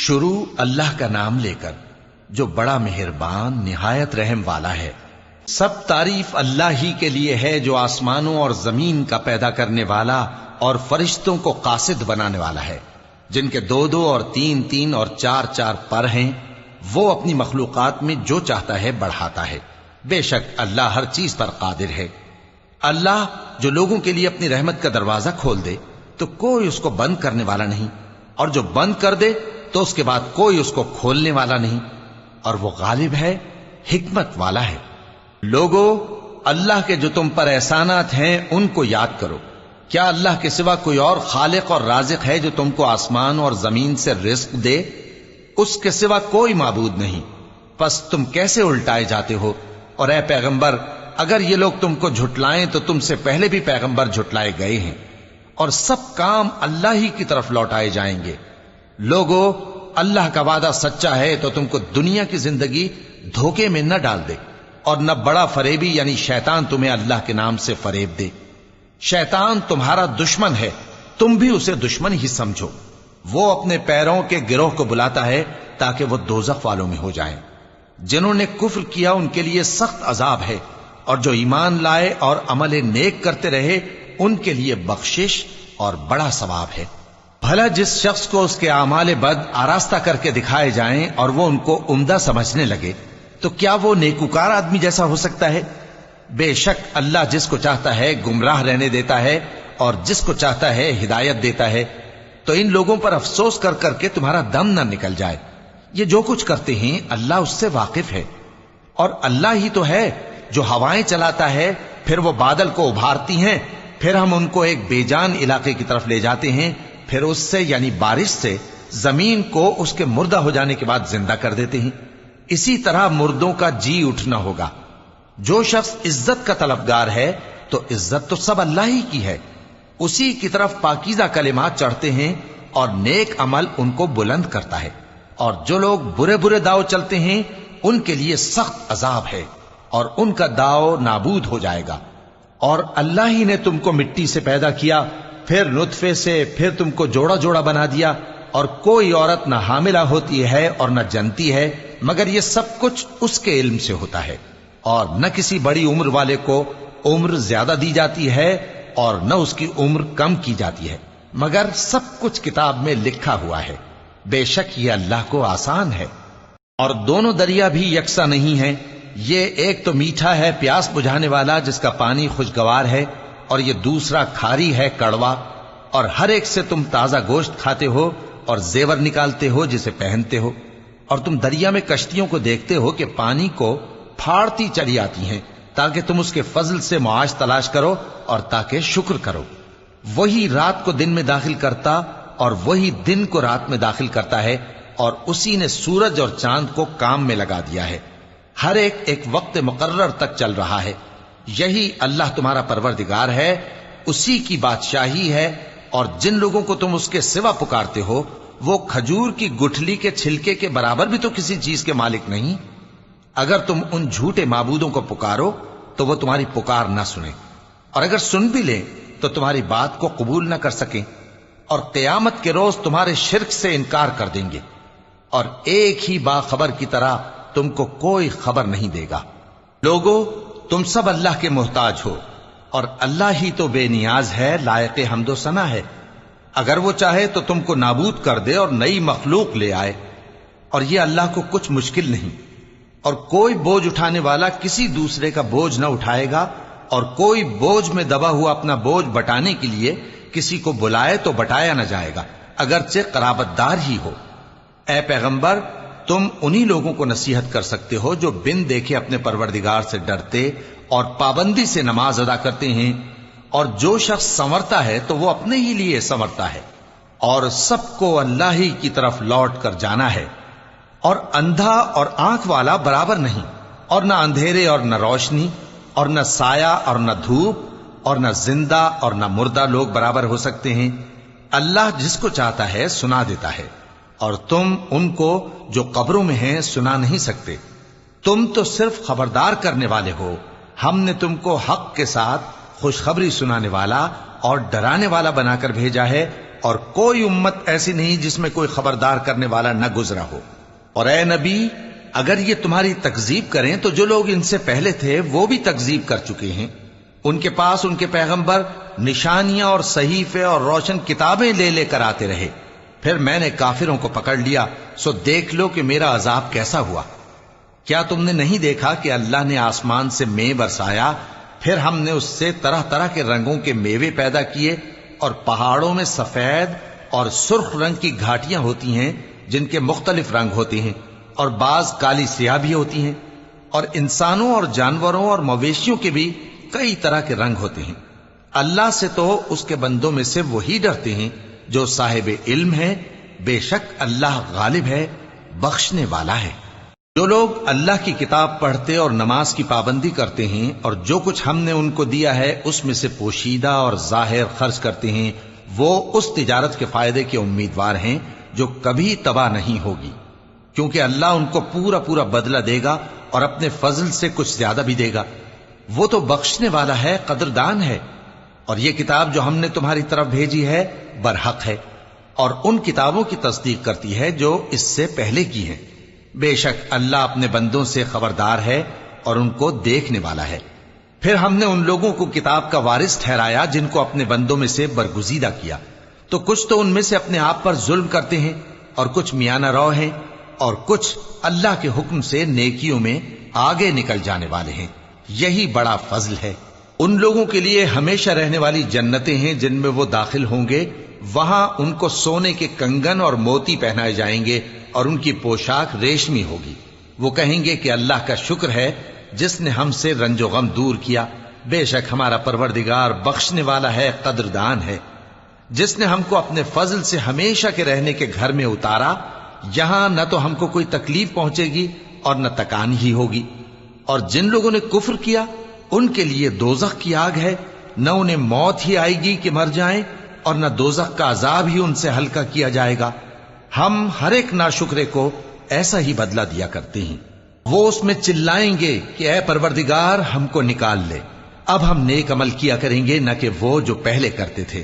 شروع اللہ کا نام لے کر جو بڑا مہربان نہایت رحم والا ہے۔ سب تعریف اللہ ہی کے لیے ہے جو آسمانوں اور زمین کا پیدا کرنے والا اور فرشتوں کو قاصد بنانے والا ہے، جن کے 2 اور 3 اور 4 پر ہیں۔ وہ اپنی مخلوقات میں جو چاہتا ہے بڑھاتا ہے، بے شک اللہ ہر چیز پر قادر ہے۔ اللہ جو لوگوں کے لیے اپنی رحمت کا دروازہ کھول دے تو کوئی اس کو بند کرنے والا نہیں، اور جو بند کر دے تو اس کے بعد کوئی اس کو کھولنے والا نہیں، اور وہ غالب ہے، حکمت والا ہے۔ لوگو، اللہ کے جو تم پر احسانات ہیں ان کو یاد کرو۔ کیا اللہ کے سوا کوئی اور خالق اور رازق ہے جو تم کو آسمان اور زمین سے رزق دے؟ اس کے سوا کوئی معبود نہیں، پس تم کیسے الٹائے جاتے ہو؟ اور اے پیغمبر، اگر یہ لوگ تم کو جھٹلائیں تو تم سے پہلے بھی پیغمبر جھٹلائے گئے ہیں، اور سب کام اللہ ہی کی طرف لوٹائے جائیں گے۔ لوگو، اللہ کا وعدہ سچا ہے تو تم کو دنیا کی زندگی دھوکے میں نہ ڈال دے، اور نہ بڑا فریبی یعنی شیطان تمہیں اللہ کے نام سے فریب دے۔ شیطان تمہارا دشمن ہے، تم بھی اسے دشمن ہی سمجھو۔ وہ اپنے پیروں کے گروہ کو بلاتا ہے تاکہ وہ دوزخ والوں میں ہو جائیں۔ جنہوں نے کفر کیا ان کے لیے سخت عذاب ہے، اور جو ایمان لائے اور عمل نیک کرتے رہے ان کے لیے بخشش اور بڑا ثواب ہے۔ بھلا جس شخص کو اس کے اعمال بد آراستہ کر کے دکھائے جائیں اور وہ ان کو عمدہ سمجھنے لگے تو کیا وہ نیکوکار آدمی جیسا ہو سکتا ہے؟ بے شک اللہ جس کو چاہتا ہے گمراہ رہنے دیتا ہے اور جس کو چاہتا ہے ہدایت دیتا ہے۔ تو ان لوگوں پر افسوس کر کر کے تمہارا دم نہ نکل جائے۔ یہ جو کچھ کرتے ہیں اللہ اس سے واقف ہے، اور اللہ ہی تو ہے جو ہوائیں چلاتا ہے، پھر وہ بادل کو ابھارتی ہیں، پھر ہم ان کو ایک بے جان علاقے کی طرف لے جاتے ہیں، پھر اس سے یعنی بارش سے زمین کو اس کے مردہ ہو جانے کے بعد زندہ کر دیتے ہیں۔ اسی طرح مردوں کا جی اٹھنا ہوگا۔ جو شخص عزت کا طلبگار ہے تو عزت تو سب اللہ ہی کی ہے، اسی کی طرف پاکیزہ کلمات چڑھتے ہیں اور نیک عمل ان کو بلند کرتا ہے، اور جو لوگ برے برے داؤ چلتے ہیں ان کے لیے سخت عذاب ہے، اور ان کا داؤ نابود ہو جائے گا۔ اور اللہ ہی نے تم کو مٹی سے پیدا کیا، پھر نطفے سے، پھر تم کو جوڑا جوڑا بنا دیا، اور کوئی عورت نہ حاملہ ہوتی ہے اور نہ جنتی ہے، مگر یہ سب کچھ اس کے علم سے ہوتا ہے۔ اور نہ کسی بڑی عمر والے کو عمر زیادہ دی جاتی ہے اور نہ اس کی عمر کم کی جاتی ہے، مگر سب کچھ کتاب میں لکھا ہوا ہے۔ بے شک یہ اللہ کو آسان ہے۔ اور دونوں دریا بھی یکساں نہیں ہیں، یہ ایک تو میٹھا ہے پیاس بجھانے والا جس کا پانی خوشگوار ہے، اور یہ دوسرا کھاری ہے کڑوا، اور ہر ایک سے تم تازہ گوشت کھاتے ہو اور زیور نکالتے ہو جسے پہنتے ہو۔ اور تم دریا میں کشتیوں کو دیکھتے ہو کہ پانی کو پھاڑتی چلی آتی ہیں تاکہ تم اس کے فضل سے معاش تلاش کرو اور تاکہ شکر کرو۔ وہی رات کو دن میں داخل کرتا اور وہی دن کو رات میں داخل کرتا ہے، اور اسی نے سورج اور چاند کو کام میں لگا دیا ہے، ہر ایک ایک وقت مقرر تک چل رہا ہے۔ یہی اللہ تمہارا پروردگار ہے، اسی کی بادشاہی ہے۔ اور جن لوگوں کو تم اس کے سوا پکارتے ہو وہ کھجور کی گٹھلی کے چھلکے کے برابر بھی تو کسی چیز کے مالک نہیں۔ اگر تم ان جھوٹے معبودوں کو پکارو تو وہ تمہاری پکار نہ سنیں، اور اگر سن بھی لیں تو تمہاری بات کو قبول نہ کر سکیں، اور قیامت کے روز تمہارے شرک سے انکار کر دیں گے، اور ایک ہی باخبر کی طرح تم کو کوئی خبر نہیں دے گا۔ لوگو، تم سب اللہ کے محتاج ہو، اور اللہ ہی تو بے نیاز ہے، لائق حمد و ثنا ہے۔ اگر وہ چاہے تو تم کو نابود کر دے اور نئی مخلوق لے آئے، اور یہ اللہ کو کچھ مشکل نہیں۔ اور کوئی بوجھ اٹھانے والا کسی دوسرے کا بوجھ نہ اٹھائے گا، اور کوئی بوجھ میں دبا ہوا اپنا بوجھ بٹانے کے لیے کسی کو بلائے تو بٹایا نہ جائے گا، اگرچہ قرابت دار ہی ہو۔ اے پیغمبر، تم انہی لوگوں کو نصیحت کر سکتے ہو جو بن دیکھے اپنے پروردگار سے ڈرتے اور پابندی سے نماز ادا کرتے ہیں، اور جو شخص سنورتا ہے تو وہ اپنے ہی لیے سنورتا ہے، اور سب کو اللہ ہی کی طرف لوٹ کر جانا ہے۔ اور اندھا اور آنکھ والا برابر نہیں، اور نہ اندھیرے اور نہ روشنی، اور نہ سایہ اور نہ دھوپ، اور نہ زندہ اور نہ مردہ لوگ برابر ہو سکتے ہیں۔ اللہ جس کو چاہتا ہے سنا دیتا ہے، اور تم ان کو جو قبروں میں ہیں سنا نہیں سکتے۔ تم تو صرف خبردار کرنے والے ہو، ہم نے تم کو حق کے ساتھ خوشخبری سنانے والا اور ڈرانے والا بنا کر بھیجا ہے، اور کوئی امت ایسی نہیں جس میں کوئی خبردار کرنے والا نہ گزرا ہو۔ اور اے نبی، اگر یہ تمہاری تکذیب کریں تو جو لوگ ان سے پہلے تھے وہ بھی تکذیب کر چکے ہیں۔ ان کے پاس ان کے پیغمبر نشانیاں اور صحیفے اور روشن کتابیں لے لے کر آتے رہے، پھر میں نے کافروں کو پکڑ لیا، سو دیکھ لو کہ میرا عذاب کیسا ہوا۔ کیا تم نے نہیں دیکھا کہ اللہ نے آسمان سے مے برسایا، پھر ہم نے اس سے طرح طرح کے رنگوں کے میوے پیدا کیے، اور پہاڑوں میں سفید اور سرخ رنگ کی گھاٹیاں ہوتی ہیں جن کے مختلف رنگ ہوتے ہیں، اور بعض کالی سیاہ بھی ہوتی ہیں، اور انسانوں اور جانوروں اور مویشیوں کے بھی کئی طرح کے رنگ ہوتے ہیں۔ اللہ سے تو اس کے بندوں میں سے وہی ڈرتے ہیں جو صاحب علم ہے، بے شک اللہ غالب ہے، بخشنے والا ہے۔ جو لوگ اللہ کی کتاب پڑھتے اور نماز کی پابندی کرتے ہیں اور جو کچھ ہم نے ان کو دیا ہے اس میں سے پوشیدہ اور ظاہر خرچ کرتے ہیں، وہ اس تجارت کے فائدے کے امیدوار ہیں جو کبھی تباہ نہیں ہوگی، کیونکہ اللہ ان کو پورا پورا بدلہ دے گا اور اپنے فضل سے کچھ زیادہ بھی دے گا۔ وہ تو بخشنے والا ہے، قدردان ہے۔ اور یہ کتاب جو ہم نے تمہاری طرف بھیجی ہے برحق ہے، اور ان کتابوں کی تصدیق کرتی ہے جو اس سے پہلے کی ہیں۔ بے شک اللہ اپنے بندوں سے خبردار ہے اور ان کو دیکھنے والا ہے۔ پھر ہم نے ان لوگوں کو کتاب کا وارث ٹھہرایا جن کو اپنے بندوں میں سے برگزیدہ کیا، تو کچھ تو ان میں سے اپنے آپ پر ظلم کرتے ہیں اور کچھ میانہ رو ہیں، اور کچھ اللہ کے حکم سے نیکیوں میں آگے نکل جانے والے ہیں۔ یہی بڑا فضل ہے۔ ان لوگوں کے لیے ہمیشہ رہنے والی جنتیں ہیں جن میں وہ داخل ہوں گے، وہاں ان کو سونے کے کنگن اور موتی پہنائے جائیں گے اور ان کی پوشاک ریشمی ہوگی۔ وہ کہیں گے کہ اللہ کا شکر ہے جس نے ہم سے رنج و غم دور کیا، بے شک ہمارا پروردگار بخشنے والا ہے، قدردان ہے۔ جس نے ہم کو اپنے فضل سے ہمیشہ کے رہنے کے گھر میں اتارا، یہاں نہ تو ہم کو کوئی تکلیف پہنچے گی اور نہ تکان ہی ہوگی۔ اور جن لوگوں نے کفر کیا ان کے لیے دوزخ کی آگ ہے، نہ انہیں موت ہی آئے گی کہ مر جائیں، اور نہ دوزخ کا عذاب ہی ان سے ہلکا کیا جائے گا۔ ہم ہر ایک ناشکرے کو ایسا ہی بدلہ دیا کرتے ہیں۔ وہ اس میں چلائیں گے کہ اے پروردگار ہم کو نکال لے، اب ہم نیک عمل کیا کریں گے نہ کہ وہ جو پہلے کرتے تھے۔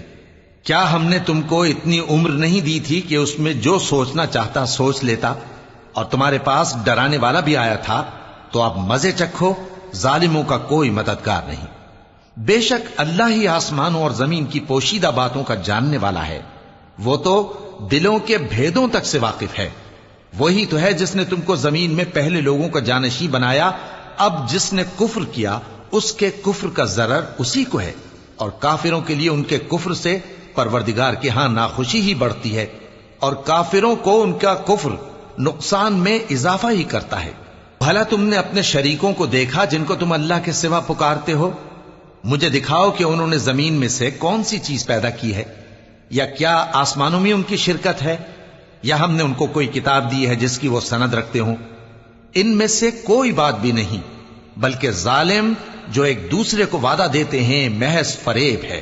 کیا ہم نے تم کو اتنی عمر نہیں دی تھی کہ اس میں جو سوچنا چاہتا سوچ لیتا، اور تمہارے پاس ڈرانے والا بھی آیا تھا؟ تو اب مزے چکھو، ظالموں کا کوئی مددگار نہیں۔ بے شک اللہ ہی آسمانوں اور زمین کی پوشیدہ باتوں کا جاننے والا ہے، وہ تو دلوں کے بھیدوں تک سے واقف ہے۔ وہی تو ہے جس نے تم کو زمین میں پہلے لوگوں کا جانشین بنایا، اب جس نے کفر کیا اس کے کفر کا ضرر اسی کو ہے، اور کافروں کے لیے ان کے کفر سے پروردگار کے ہاں ناخوشی ہی بڑھتی ہے، اور کافروں کو ان کا کفر نقصان میں اضافہ ہی کرتا ہے۔ بھلا تم نے اپنے شریکوں کو دیکھا جن کو تم اللہ کے سوا پکارتے ہو؟ مجھے دکھاؤ کہ انہوں نے زمین میں سے کون سی چیز پیدا کی ہے، یا کیا آسمانوں میں ان کی شرکت ہے، یا ہم نے ان کو کوئی کتاب دی ہے جس کی وہ سند رکھتے ہوں؟ ان میں سے کوئی بات بھی نہیں، بلکہ ظالم جو ایک دوسرے کو وعدہ دیتے ہیں محض فریب ہے۔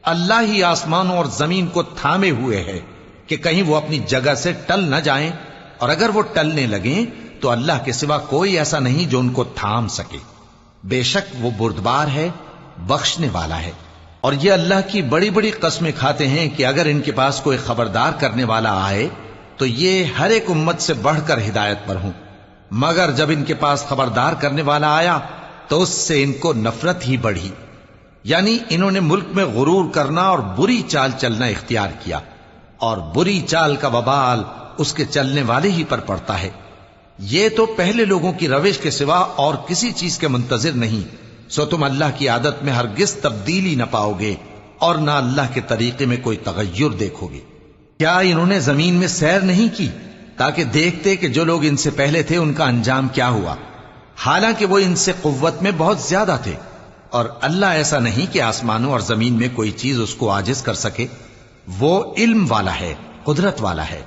اللہ ہی آسمانوں اور زمین کو تھامے ہوئے ہے کہ کہیں وہ اپنی جگہ سے ٹل نہ جائیں، اور اگر وہ ٹلنے لگیں تو اللہ کے سوا کوئی ایسا نہیں جو ان کو تھام سکے۔ بے شک وہ بردبار ہے، بخشنے والا ہے۔ اور یہ اللہ کی بڑی بڑی قسمیں کھاتے ہیں کہ اگر ان کے پاس کوئی خبردار کرنے والا آئے تو یہ ہر ایک امت سے بڑھ کر ہدایت پر ہوں، مگر جب ان کے پاس خبردار کرنے والا آیا تو اس سے ان کو نفرت ہی بڑھی، یعنی انہوں نے ملک میں غرور کرنا اور بری چال چلنا اختیار کیا، اور بری چال کا وبال اس کے چلنے والے ہی پر پڑتا ہے۔ یہ تو پہلے لوگوں کی روش کے سوا اور کسی چیز کے منتظر نہیں، سو تم اللہ کی عادت میں ہرگز تبدیلی نہ پاؤ گے اور نہ اللہ کے طریقے میں کوئی تغیر دیکھو گے۔ کیا انہوں نے زمین میں سیر نہیں کی تاکہ دیکھتے کہ جو لوگ ان سے پہلے تھے ان کا انجام کیا ہوا، حالانکہ وہ ان سے قوت میں بہت زیادہ تھے؟ اور اللہ ایسا نہیں کہ آسمانوں اور زمین میں کوئی چیز اس کو عاجز کر سکے، وہ علم والا ہے، قدرت والا ہے۔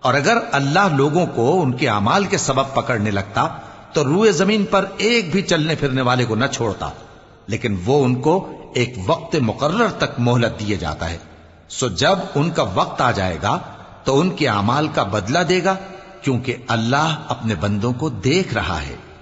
اور اگر اللہ لوگوں کو ان کے اعمال کے سبب پکڑنے لگتا تو روئے زمین پر ایک بھی چلنے پھرنے والے کو نہ چھوڑتا، لیکن وہ ان کو ایک وقت مقرر تک مہلت دیے جاتا ہے، سو جب ان کا وقت آ جائے گا تو ان کے اعمال کا بدلہ دے گا، کیونکہ اللہ اپنے بندوں کو دیکھ رہا ہے۔